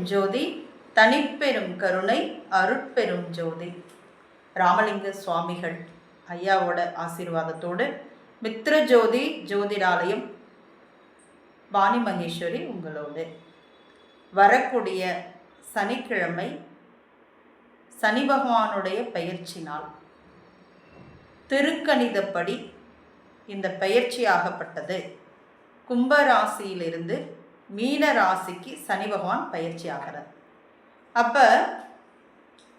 ஜோதி தனிப்பெரும் கருணை அருட்பெரும் ஜோதி ராமலிங்க சுவாமிகள் ஐயாவோட ஆசீர்வாதத்தோடு மித்ரஜோதி ஜோதிடாலயம் வாணி மகேஸ்வரி உங்களோடு வரக்கூடிய சனிக்கிழமை சனி பகவானுடைய பெயர்ச்சி நாள். திருக்கணிதப்படி இந்த பெயர்ச்சியாகப்பட்டது கும்பராசியிலிருந்து மீன ராசிக்கு சனி பகவான் பயிற்சி ஆகிறார். அப்போ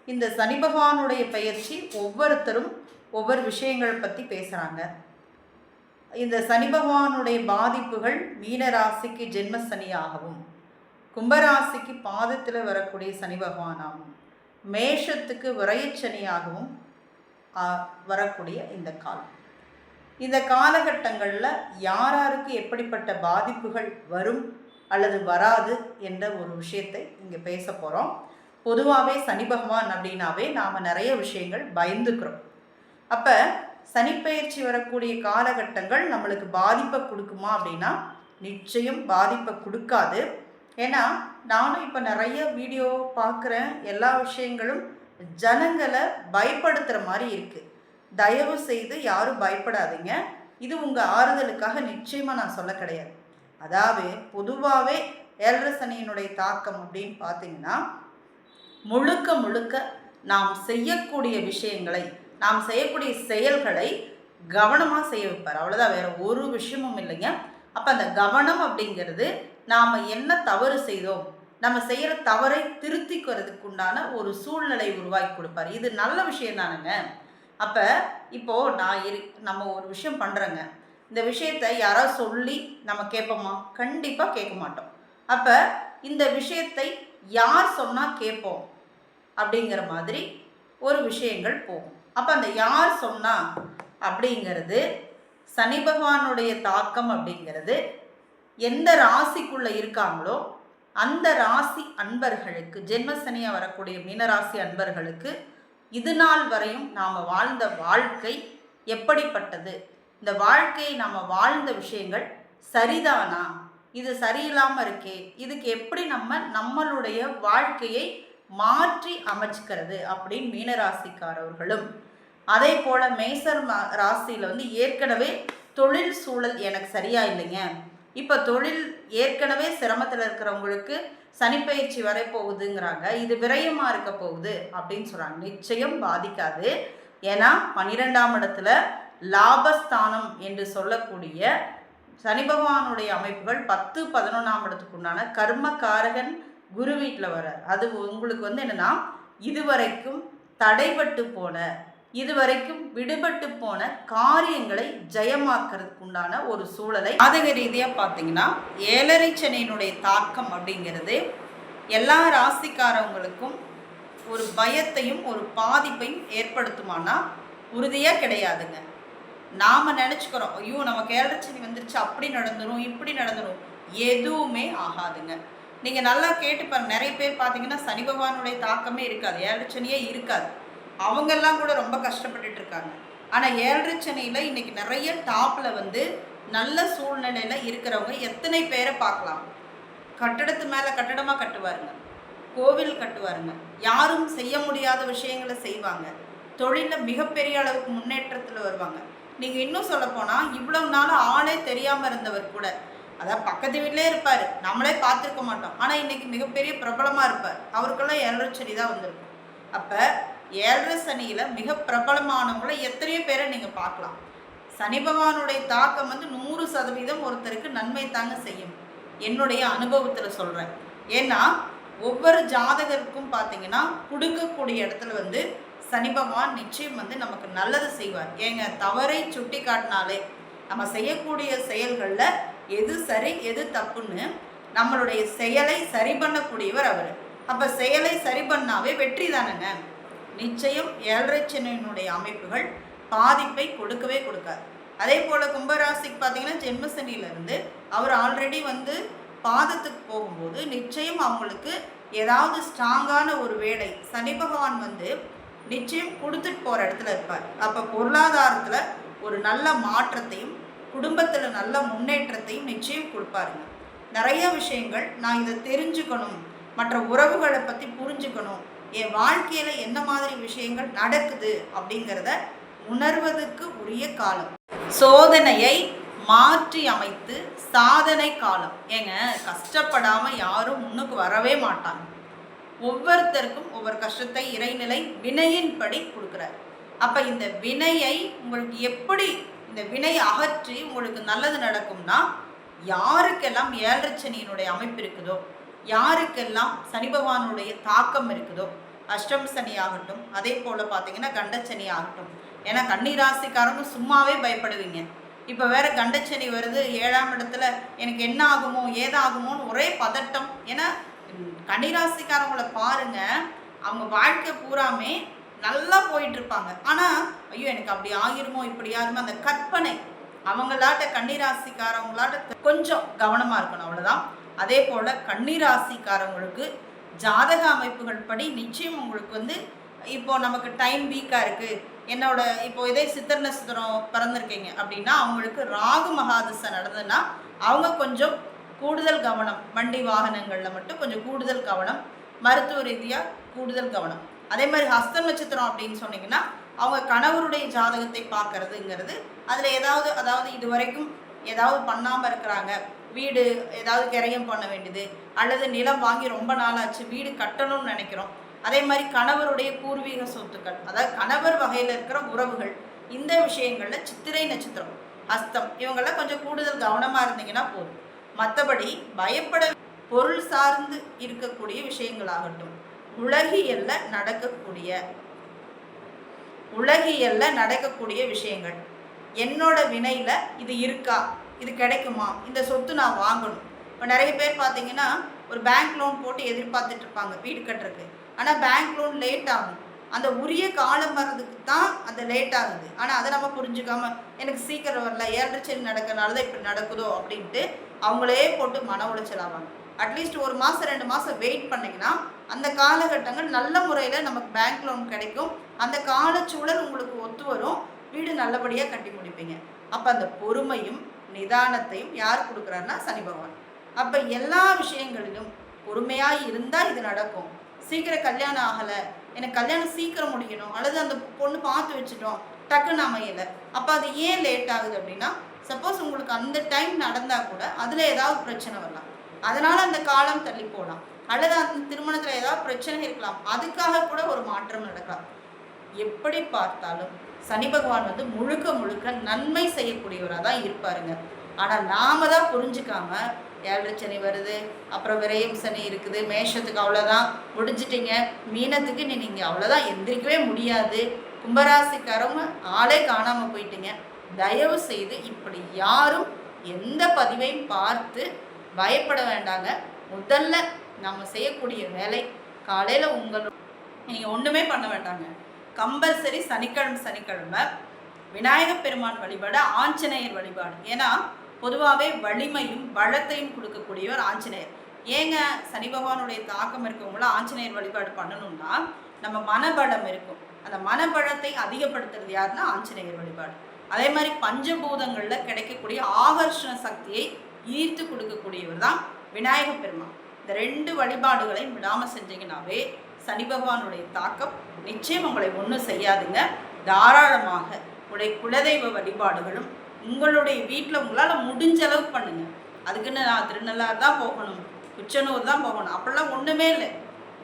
இந்த சனி பகவானுடைய பயிற்சி ஒவ்வொருத்தரும் ஒவ்வொரு விஷயங்கள் பற்றி பேசுகிறாங்க. இந்த சனி பகவானுடைய பாதிப்புகள் மீன ராசிக்கு ஜென்ம சனியாகவும், கும்பராசிக்கு பாதத்தில் வரக்கூடிய சனி பகவானாகவும், மேஷத்துக்கு விரயச்சனியாகவும் வரக்கூடிய இந்த காலம். இந்த காலகட்டங்களில் யாராருக்கு எப்படிப்பட்ட பாதிப்புகள் வரும் அல்லது வராது என்ற ஒரு விஷயத்தை இங்கே பேச போகிறோம். பொதுவாகவே சனி பகவான் அப்படின்னாவே நாம் நிறைய விஷயங்கள் பயந்துக்கிறோம். அப்போ சனிப்பெயர்ச்சி வரக்கூடிய காலகட்டங்கள் நம்மளுக்கு பாதிப்பை கொடுக்குமா அப்படின்னா நிச்சயம் பாதிப்பை கொடுக்காது. ஏன்னா நானும் இப்போ நிறைய வீடியோ பார்க்குறேன். எல்லா விஷயங்களும் ஜனங்களை பயப்படுத்துகிற மாதிரி இருக்குது. தயவு செய்து யாரும் பயப்படாதீங்க. இது உங்கள் ஆறுதலுக்காக நிச்சயமாக நான் சொல்ல கிடையாது. அதாவது பொதுவாகவே ஏழரை சனியினுடைய தாக்கம் அப்படின்னு பார்த்தீங்கன்னா முழுக்க முழுக்க நாம் செய்யக்கூடிய விஷயங்களை, நாம் செய்யக்கூடிய செயல்களை கவனமாக செய்ய வைப்பார். அவ்வளோதான், வேறு ஒரு விஷயமும் இல்லைங்க. அப்போ அந்த கவனம் அப்படிங்கிறது நாம் என்ன தவறு செய்தோம், நம்ம செய்கிற தவறை திருத்திக்கிறதுக்கு உண்டான ஒரு சூழ்நிலை உருவாக்கி கொடுப்பார். இது நல்ல விஷயம் தானுங்க. அப்போ இப்போது நம்ம ஒரு விஷயம் பண்ணுறோங்க. இந்த விஷயத்தை யாராவது சொல்லி நம்ம கேட்போமா? கண்டிப்பாக கேட்க மாட்டோம். அப்போ இந்த விஷயத்தை யார் சொன்னால் கேட்போம் அப்படிங்கிற மாதிரி ஒரு விஷயங்கள் போகும். அப்போ அந்த யார் சொன்னால் அப்படிங்கிறது சனி பகவானுடைய தாக்கம் அப்படிங்கிறது எந்த ராசிக்குள்ளே இருக்காங்களோ அந்த ராசி அன்பர்களுக்கு, ஜென்ம சனியாக வரக்கூடிய மீனராசி அன்பர்களுக்கு இது நாள் வரையும் நாம் வாழ்ந்த வாழ்க்கை எப்படிப்பட்டது, இந்த வாழ்க்கையை நாம் வாழ்ந்த விஷயங்கள் சரிதானா, இது சரியில்லாமல் இருக்கே, இதுக்கு எப்படி நம்மளுடைய வாழ்க்கையை மாற்றி அமைச்சிக்கிறது அப்படின்னு மீனராசிக்காரர்களும், அதே போல் மேசர் ராசியில் ஏற்கனவே தொழில் சூழல் எனக்கு சரியா இல்லைங்க, இப்போ தொழில் ஏற்கனவே சிரமத்தில் இருக்கிறவங்களுக்கு சனிப்பெயர்ச்சி வரை போகுதுங்கிறாங்க, இது விரயமாக இருக்க போகுது அப்படின்னு சொல்கிறாங்க. நிச்சயம் பாதிக்காது. ஏன்னா 12ஆம் இடத்துல லாபஸ்தானம் என்று சொல்லக்கூடிய சனி பகவானுடைய அமைப்புகள் 10, 11ஆம் இடத்துக்கு உண்டான கர்மகாரகன் குரு வீட்டில் வர்றார். அது உங்களுக்கு என்னென்னா இதுவரைக்கும் தடைபட்டு போன, இதுவரைக்கும் விடுபட்டு போன காரியங்களை ஜெயமாக்குறதுக்கு உண்டான ஒரு சூழலை ஜாதக ரீதியாக பார்த்தீங்கன்னா ஏழரை சனியினுடைய தாக்கம் அப்படிங்கிறது எல்லா ராசிக்காரவங்களுக்கும் ஒரு பயத்தையும் ஒரு பாதிப்பையும் ஏற்படுத்துமானா உறுதியாக கிடையாதுங்க. நாம் நினச்சிக்கிறோம், ஐயோ நமக்கு ஏழரை சனி வந்துருச்சு, அப்படி நடந்துடும் இப்படி நடந்துடும், எதுவுமே ஆகாதுங்க. நீங்கள் நல்லா கேட்டு பாருங்க. நிறைய பேர் பார்த்தீங்கன்னா சனி பகவானுடைய தாக்கமே இருக்காது, ஏழரை சனியே இருக்காது. அவங்கெல்லாம் கூட ரொம்ப கஷ்டப்பட்டுட்டு இருக்காங்க. ஆனால் ஏழரை சனியில் இன்றைக்கி நிறைய டாப்பில் நல்ல சூழ்நிலையில் இருக்கிறவங்க எத்தனை பேரை பார்க்கலாம். கட்டடத்து மேலே கட்டடமாக கட்டுவாருங்க, கோவில் கட்டுவாருங்க, யாரும் செய்ய முடியாத விஷயங்களை செய்வாங்க, தொழிலில் மிகப்பெரிய அளவுக்கு முன்னேற்றத்தில் வருவாங்க. நீங்கள் இன்னும் சொல்லப்போனால் இவ்வளவு நாள் ஆளே தெரியாமல் இருந்தவர் கூட, அதாவது பக்கத்து வீட்டிலே இருப்பார், நம்மளே பார்த்துருக்க மாட்டோம், ஆனால் இன்றைக்கி மிகப்பெரிய பிரபலமாக இருப்பார். அவருக்கெல்லாம் ஏழரை சனி தான் வந்திருக்கும். அப்போ ஏழரை சனியில் மிக பிரபலமானவங்களை எத்தனையோ பேரை நீங்கள் பார்க்கலாம். சனி பகவானுடைய தாக்கம் 100% ஒருத்தருக்கு நன்மை தாங்க செய்யும், என்னுடைய அனுபவத்தில் சொல்கிறேன். ஏன்னா ஒவ்வொரு ஜாதகருக்கும் பார்த்தீங்கன்னா கொடுக்கக்கூடிய இடத்துல சனி பகவான் நிச்சயம் நமக்கு நல்லது செய்வார். ஏங்க தவறை சுட்டி காட்டினாலே நம்ம செய்யக்கூடிய செயல்களில் எது சரி எது தப்புன்னு நம்மளுடைய செயலை சரி பண்ணக்கூடியவர் அவர். அப்போ செயலை சரி பண்ணாவே வெற்றி தானுங்க. நிச்சயம் ஏழரை சனியினுடைய அமைப்புகள் பாதிப்பை கொடுக்கவே கொடுக்காது. அதே போல் கும்பராசிக்கு பார்த்தீங்கன்னா ஜென்ம சனியிலிருந்து அவர் ஆல்ரெடி பாதத்துக்கு போகும்போது நிச்சயம் அவங்களுக்கு ஏதாவது ஸ்ட்ராங்கான ஒரு வேலை சனி பகவான் நிச்சயம் கொடுத்துட்டு போகிற இடத்துல இருப்பார். அப்போ பொருளாதாரத்தில் ஒரு நல்ல மாற்றத்தையும் குடும்பத்தில் நல்ல முன்னேற்றத்தையும் நிச்சயம் கொடுப்பாருங்க. நிறைய விஷயங்கள் நான் இதை தெரிஞ்சுக்கணும், மற்ற உறவுகளை பற்றி புரிஞ்சுக்கணும், என் வாழ்க்கையில் என்ன மாதிரி விஷயங்கள் நடக்குது அப்படிங்கிறத உணர்வதற்கு உரிய காலம். சோதனையை மாற்றி அமைத்து சாதனை காலம். ஏங்க, கஷ்டப்படாமல் யாரும் முன்னுக்கு வரவே மாட்டாங்க. ஒவ்வொருத்தருக்கும் ஒவ்வொரு கஷ்டத்தை இறைநிலை வினையின்படி கொடுக்குறார். அப்போ இந்த வினையை உங்களுக்கு எப்படி, இந்த வினையை அகற்றி உங்களுக்கு நல்லது நடக்கும்னா, யாருக்கெல்லாம் 7.5 சனியினுடைய அமைப்பு இருக்குதோ, யாருக்கெல்லாம் சனி பகவானுடைய தாக்கம் இருக்குதோ, அஷ்டம் சனி ஆகட்டும், அதே போல் பார்த்தீங்கன்னா கண்டச்சனி ஆகட்டும். ஏன்னா கன்னிராசிக்காரங்க சும்மாவே பயப்படுவீங்க. இப்போ வேற கண்டச்சனி வருது 7ஆம் இடத்துல, எனக்கு என்ன ஆகுமோ ஏதாகுமோன்னு ஒரே பதட்டம். ஏன்னா கன்னிராசிக்காரங்களை பாருங்க, அவங்க வாழ்க்கை பூராமே நல்லா போயிட்டு இருப்பாங்க. ஆனால் ஐயோ எனக்கு அப்படி ஆகிருமோ இப்படி ஆகுமோ, அந்த கற்பனை அவங்களாட்ட கன்னிராசிக்காரவங்களாட்ட கொஞ்சம் கவனமாக இருக்கணும், அவ்வளோதான். அதே போல் கன்னிராசிக்காரவங்களுக்கு ஜாதக அமைப்புகள் படி நிச்சயம் உங்களுக்கு இப்போ நமக்கு டைம் வீக்காக இருக்குது, என்னோட இப்போ இதே சித்திர நட்சத்திரம் பிறந்திருக்கீங்க அப்படின்னா அவங்களுக்கு ராகு மகாதசை நடந்ததுன்னா அவங்க கொஞ்சம் கூடுதல் கவனம், வண்டி வாகனங்களில் மட்டும் கொஞ்சம் கூடுதல் கவனம், மருத்துவ ரீதியாக கூடுதல் கவனம். அதே மாதிரி ஹஸ்த நட்சத்திரம் அப்படின்னு சொன்னீங்கன்னா அவங்க கணவருடைய ஜாதகத்தை பார்க்கறதுங்கிறது அதில் அதாவது இது வரைக்கும் ஏதாவது பண்ணாமல் இருக்கிறாங்க, வீடு ஏதாவது கிரயம் பண்ண வேண்டியது, அல்லது நிலம் வாங்கி ரொம்ப நாளாச்சு வீடு கட்டணும்னு நினைக்கிறோம். அதே மாதிரி கணவருடைய பூர்வீக சொத்துக்கள், அதாவது கணவர் வகையில் இருக்கிற உறவுகள், இந்த விஷயங்களில் சித்திரை நட்சத்திரம், ஹஸ்தம் இவங்கெல்லாம் கொஞ்சம் கூடுதல் கவனமாக இருந்தீங்கன்னா போதும். மற்றபடி பயப்பட பொருள் சார்ந்து இருக்கக்கூடிய விஷயங்களாகட்டும், உலகியல்ல நடக்கக்கூடிய விஷயங்கள், என்னோட வினையில் இது இருக்கா, இது கிடைக்குமா, இந்த சொத்து நான் வாங்கணும். இப்போ நிறைய பேர் பார்த்தீங்கன்னா ஒரு பேங்க் லோன் போட்டு எதிர்பார்த்துட்டு இருப்பாங்க வீடு கட்டுறதுக்கு. ஆனால் பேங்க் லோன் லேட் ஆகும், அந்த உரிய காலம் வர்றதுக்கு தான் அந்த லேட் ஆகுது. ஆனால் அதை நம்ம புரிஞ்சுக்காம எனக்கு சீக்கிரம் வரல, 7.5 சனி நடக்கிறனால தான் இப்படி நடக்குதோ அப்படின்ட்டு அவங்களே போட்டு மன உளைச்சல் ஆவாங்க. அட்லீஸ்ட் 1 மாதம் 2 மாதம் வெயிட் பண்ணிங்கன்னா அந்த காலகட்டங்கள் நல்ல முறையில் நமக்கு பேங்க் லோன் கிடைக்கும், அந்த காலச்சூழல் உங்களுக்கு ஒத்து வரும், வீடு நல்லபடியாக கட்டி முடிப்பீங்க. அப்போ அந்த பொறுமையும் நிதானத்தையும் யார் கொடுக்குறாருன்னா சனி பகவான். அப்போ எல்லா விஷயங்களிலும் பொறுமையாக இருந்தால் இது நடக்கும். சீக்கிரம் கல்யாணம் ஆகலை, எனக்கு கல்யாணம் சீக்கிரம் முடிக்கணும், அல்லது அந்த பொண்ணு பார்த்து வச்சுட்டோம் டக்குன்னு அமையலை, அப்போ அது ஏன் லேட் ஆகுது அப்படின்னா, சப்போஸ் உங்களுக்கு அந்த டைம் நடந்தால் கூட அதில் ஏதாவது பிரச்சனை வரலாம், அதனால் அந்த காலம் தள்ளி போகலாம், அல்லது அந்த திருமணத்தில் ஏதாவது பிரச்சனை இருக்கலாம், அதுக்காக கூட ஒரு மாற்றம் நடக்கலாம். எப்படி பார்த்தாலும் சனி பகவான் முழுக்க முழுக்க நன்மை செய்யக்கூடியவராக தான் இருப்பாருங்க. ஆனால் நாம தான் புரிஞ்சுக்காம 7.5 சனி வருது, அப்புறம் விரயம் சனி இருக்குது, மேஷத்துக்கு அவ்வளோதான் முடிஞ்சிட்டிங்க, மீனத்துக்கு நீங்கள் அவ்வளோதான் எந்திரிக்கவே முடியாது, கும்பராசிக்காரவங்க ஆளே காணாமல் போயிட்டீங்க. தயவு செய்து இப்படி யாரும் எந்த பதிவையும் பார்த்து பயப்பட வேண்டாங்க. முதல்ல நம்ம செய்யக்கூடிய வேலை, காலையில் நீங்கள் ஒன்றுமே பண்ண வேண்டாங்க, கம்பல்சரி சனிக்கிழமை விநாயகப் பெருமான் வழிபாடு, ஆஞ்சநேயர் வழிபாடு. ஏன்னா பொதுவாகவே வலிமையும் பலத்தையும் கொடுக்கக்கூடியவர் ஆஞ்சநேயர். ஏங்க சனி பகவானுடைய தாக்கம் இருக்கவங்களாம் ஆஞ்சநேயர் வழிபாடு பண்ணணும்னா நம்ம மனபலம் இருக்கும், அந்த மனபலத்தை அதிகப்படுத்துறது யாருன்னா ஆஞ்சநேயர் வழிபாடு. அதே மாதிரி பஞ்சபூதங்களில் கிடைக்கக்கூடிய ஆகர்ஷண சக்தியை ஈர்த்து கொடுக்கக்கூடியவர் தான் விநாயகப் பெருமான். இந்த 2 வழிபாடுகளையும் விடாமல் செஞ்சீங்கன்னாவே சனி பகவானுடைய தாக்கம் நிச்சயம் உங்களை ஒன்றும் செய்யாதுங்க. தாராளமாக உங்களுடைய குலதெய்வ வழிபாடுகளும் உங்களுடைய வீட்டில் உங்களால் முடிஞ்ச அளவு பண்ணுங்க. அதுக்குன்னு நான் திருநள்ளாறு தான் போகணும், குச்சனூர் தான் போகணும் அப்படிலாம் ஒன்றுமே இல்லை.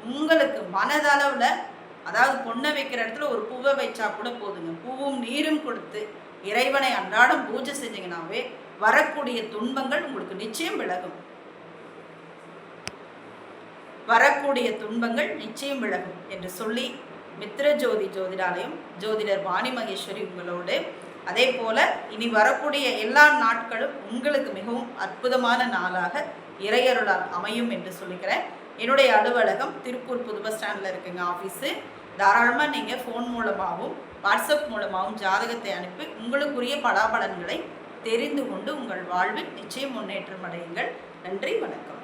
உங்களுக்கு மனதளவில், அதாவது பொண்ணை வைக்கிற இடத்துல ஒரு பூவை வச்சா கூட போதுங்க, பூவும் நீரும் கொடுத்து இறைவனை அன்றாடம் பூஜை செஞ்சீங்கன்னாவே வரக்கூடிய துன்பங்கள் உங்களுக்கு நிச்சயம் விலகும். என்று சொல்லி மித்ர ஜோதி ஜோதிடாலயம் ஜோதிடர் வாணி மகேஸ்வரி உங்களோடு. அதே போல் இனி வரக்கூடிய எல்லா நாட்களும் உங்களுக்கு மிகவும் அற்புதமான நாளாக இறையருளால் அமையும் என்று சொல்லிக்கிறேன். என்னுடைய அலுவலகம் திருப்பூர் புது பஸ் ஸ்டாண்டில் இருக்குங்க ஆஃபீஸு. தாராளமாக நீங்கள் ஃபோன் மூலமாகவும் வாட்ஸ்அப் மூலமாகவும் ஜாதகத்தை அனுப்பி உங்களுக்குரிய பலாபலன்களை தெரிந்து கொண்டு உங்கள் வாழ்வில் நிச்சயம் முன்னேற்றம் அடையுங்கள். நன்றி, வணக்கம்.